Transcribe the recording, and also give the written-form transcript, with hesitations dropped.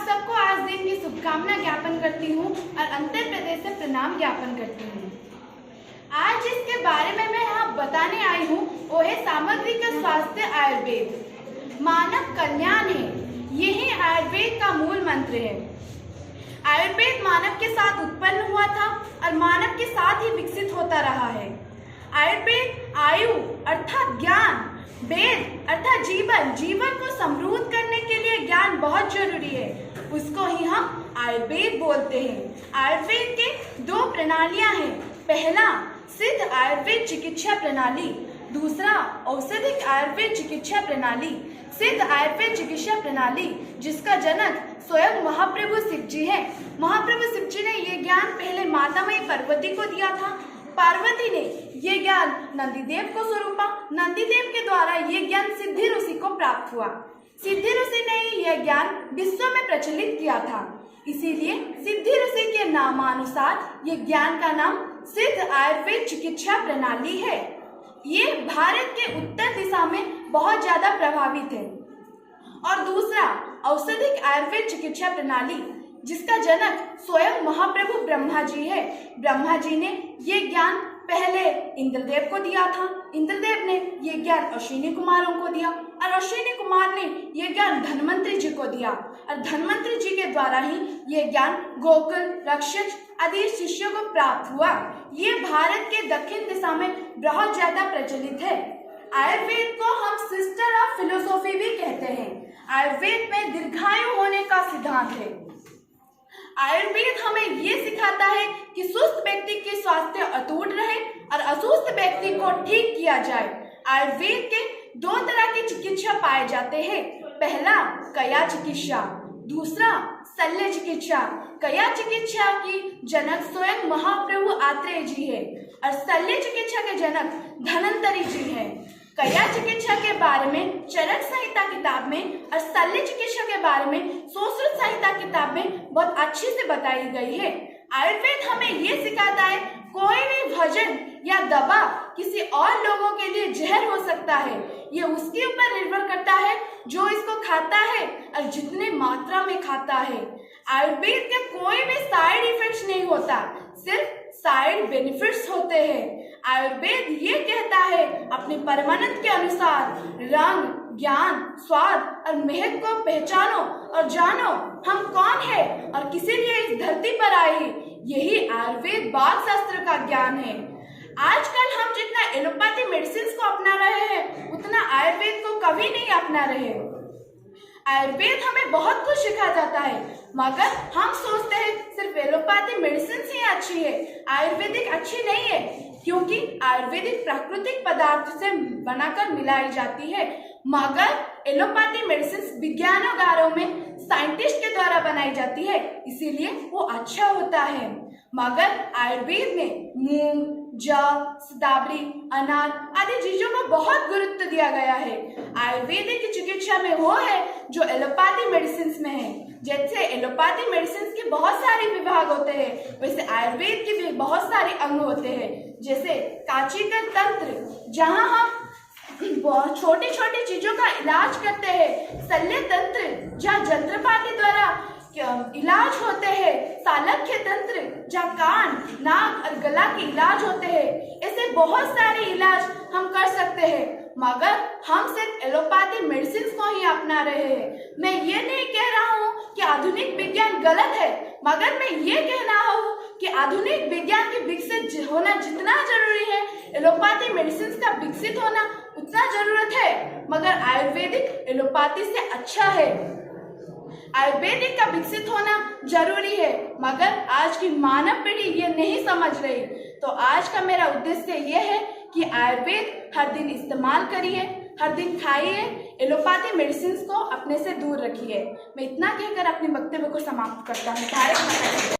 सबको आज दिन की शुभकामना ज्ञापन करती हूँ और अंतर प्रदेश से प्रणाम ज्ञापन करती हूँ। आज जिसके बारे में मैं यहाँ बताने आई हूँ वो है सामग्रिक स्वास्थ्य आयुर्वेद। मानव कल्याण है, यही आयुर्वेद का मूल मंत्र है। आयुर्वेद मानव के साथ उत्पन्न हुआ था और मानव के साथ ही विकसित होता रहा है। आयुर्वेद आयु अर्थात ज्ञान, वेद अर्थात जीवन को समृद्ध करने के लिए ज्ञान बहुत जरूरी है, उसको ही हम आयुर्वेद बोलते हैं। आयुर्वेद के दो प्रणालियां हैं, पहला सिद्ध आयुर्वेद चिकित्सा प्रणाली, दूसरा औषधिक आयुर्वेद चिकित्सा प्रणाली। सिद्ध आयुर्वेद चिकित्सा प्रणाली जिसका जनक स्वयं महाप्रभु शिव जी है। महाप्रभु शिव जी ने ये ज्ञान पहले मातामही पार्वती को दिया था। पार्वती ने ये ज्ञान नंदीदेव को सौंपा। नंदीदेव के द्वारा ये ज्ञान सिद्धि ऋषि को प्राप्त हुआ। सिद्धि ऋषि ने ही यह ज्ञान विश्व में प्रचलित किया था, इसीलिए सिद्धि ऋषि के नामानुसार ये ज्ञान का नाम सिद्ध आयुर्वेद चिकित्सा प्रणाली है। ये भारत के उत्तर दिशा में बहुत ज्यादा प्रभावित है। और दूसरा औषधिक आयुर्वेद चिकित्सा प्रणाली जिसका जनक स्वयं महाप्रभु ब्रह्मा जी है। ब्रह्मा जी ने ये ज्ञान पहले इंद्रदेव को दिया था। इंद्रदेव ने ये ज्ञान अश्विनी कुमारों को दिया और अश्विनी कुमार ने ये ज्ञान धन्वंतरी जी को दिया और धन्वंतरी जी के द्वारा ही ये ज्ञान गोकुल, रक्षक आदि शिष्यों को प्राप्त हुआ। ये भारत के दक्षिण दिशा में बहुत ज्यादा प्रचलित है। आयुर्वेद को हम सिस्टर ऑफ फिलोसॉफी भी कहते हैं। आयुर्वेद में दीर्घायु होने का सिद्धांत है। आयुर्वेद हमें ये सिखाता है कि सुस्त व्यक्ति की स्वास्थ्य अटूट रहे और असुस्त व्यक्ति को ठीक किया जाए। आयुर्वेद के दो तरह की चिकित्सा पाए जाते हैं, पहला कया चिकित्सा, दूसरा शल्य चिकित्सा। कया चिकित्सा की जनक स्वयं महाप्रभु आत्रेय जी है और शल्य चिकित्सा के जनक धन्वंतरी जी है। कया चिकित्सा के बारे में चरक संहिता किताब में और शल्य चिकित्सा के बारे में सुश्रुत संहिता किताब में बहुत अच्छी से बताई गई है। आयुर्वेद हमें ये सिखाता है कोई भी भोजन या दवा किसी और लोगों के लिए जहर हो सकता है। ये उसके ऊपर निर्भर करता है जो इसको खाता है और जितने मात्रा में खाता है। आयुर्वेद के कोई भी साइड इफेक्ट्स नहीं होता, सिर्फ साइड बेनिफिट्स होते हैं। आयुर्वेद ये कहता है अपनी परमानंद के अनुसार रंग, ज्ञान, स्वाद और महक को पहचानो और जानो हम कौन है और किसी लिए इस धरती पर आए। यही आयुर्वेद बाल शास्त्र का ज्ञान है। आजकल हम जितना एलोपैथी मेडिसिन को अपना रहे हैं उतना आयुर्वेद को कभी नहीं अपना रहे। आयुर्वेद हमें बहुत कुछ सिखा जाता है, मगर हम सोचते हैं सिर्फ एलोपैथी मेडिसिन ही अच्छी है, आयुर्वेदिक अच्छी नहीं है, क्योंकि आयुर्वेदिक प्राकृतिक पदार्थ से बनाकर मिलाई जाती है। मगर एलोपैथी मेडिसिन विज्ञानगारों में साइंटिस्ट के द्वारा बनाई जाती है, इसीलिए वो अच्छा होता है। मगर आयुर्वेद में मूंग, जौ, शतावरी, अनार आदि चीजों को बहुत गुरुत्व दिया गया है। आयुर्वेदिक चिकित्सा में वो है जो एलोपैथी मेडिसिन में है। जैसे एलोपैथी मेडिसिन के बहुत सारे विभाग होते हैं, वैसे आयुर्वेद के भी बहुत सारे अंग होते हैं। जैसे काचीकर तंत्र जहाँ हम बहुत छोटी छोटी चीजों का इलाज करते हैं, शल्य तंत्र जहाँ जंत्रपाति द्वारा इलाज होते हैं, शालक्य तंत्र जहाँ कान, नाक और गला के इलाज होते हैं। ऐसे बहुत सारे इलाज हम कर सकते हैं, मगर हम सिर्फ एलोपैथी मेडिसिन को ही अपना रहे हैं। मैं ये नहीं कह रहा हूँ कि आधुनिक विज्ञान गलत है, मगर मैं ये कह रहा हूँ कि आधुनिक विज्ञान के विकसित होना जितना जरूरी है, एलोपैथी मेडिसिन का विकसित होना उतना जरूरत है। मगर आयुर्वेदिक एलोपैथी से अच्छा है। आयुर्वेदिक का विकसित होना जरूरी है, मगर आज की मानव पीढ़ी ये नहीं समझ रही। तो आज का मेरा उद्देश्य ये है कि आयुर्वेद हर दिन इस्तेमाल करिए, हर दिन खाइए, एलोपैथी मेडिसिन को अपने से दूर रखिए। मैं इतना कहकर अपने वक्तव्य को समाप्त करता हूँ। भारत माता की जय।